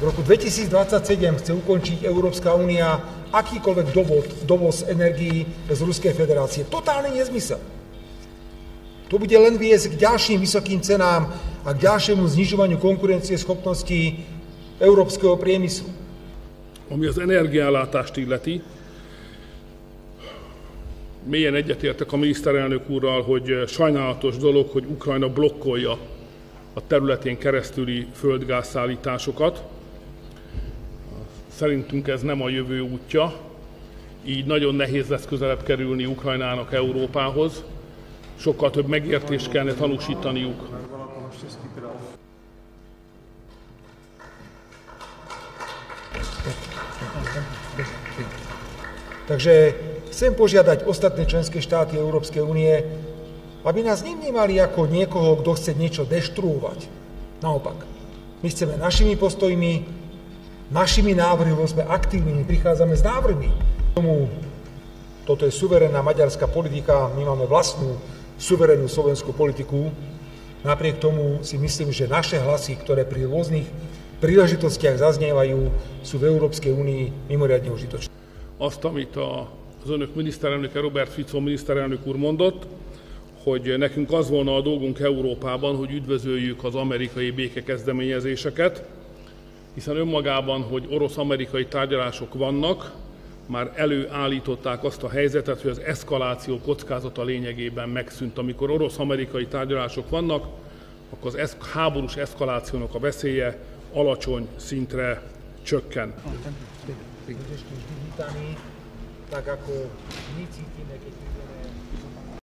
V roku 2027 chce ukončiť Európska únia akýkoľvek dovoz energií z Ruskej federácie. Totálny nezmysel. To bude len viesť k ďalším vysokým cenám a k ďalšiemu znižovaniu konkurencieschopnosti európskeho priemyslu. Ami az energiállátást illeti, mélyen egyetértek a miniszterelnök úrral, hogy sajnálatos dolog, hogy Ukrajna blokkolja a területén keresztüli földgázszállításokat. Szerintünk ez nem a jövő útja, így nagyon nehéz lesz közelebb kerülni Ukrajnának Európához. Sokkal több megértést kellene tanúsítaniuk. Takže chcem požiadať ostatné členské štáty Európskej únie, aby nás nevnímali ako niekoho, kto chce niečo deštruovať. Naopak, my chceme našimi postojmi, našimi návrhmi, lebo sme aktívni, prichádzame s návrhmi. Toto je suverénna maďarská politika, my máme vlastnú suverénnu slovenskú politiku. Napriek tomu si myslím, že naše hlasy, ktoré pri rôznych príležitostiach zaznievajú, sú v Európskej únii mimoriadne užitočné. Azt, amit az önök miniszterelnöke, Robert Fico miniszterelnök úr mondott, hogy nekünk az volna a dolgunk Európában, hogy üdvözöljük az amerikai békekezdeményezéseket, hiszen önmagában, hogy orosz-amerikai tárgyalások vannak, már előállították azt a helyzetet, hogy az eszkaláció kockázata lényegében megszűnt. Amikor orosz-amerikai tárgyalások vannak, akkor az háborús eszkalációnak a veszélye alacsony szintre csökken. Tak ako my cítime, keď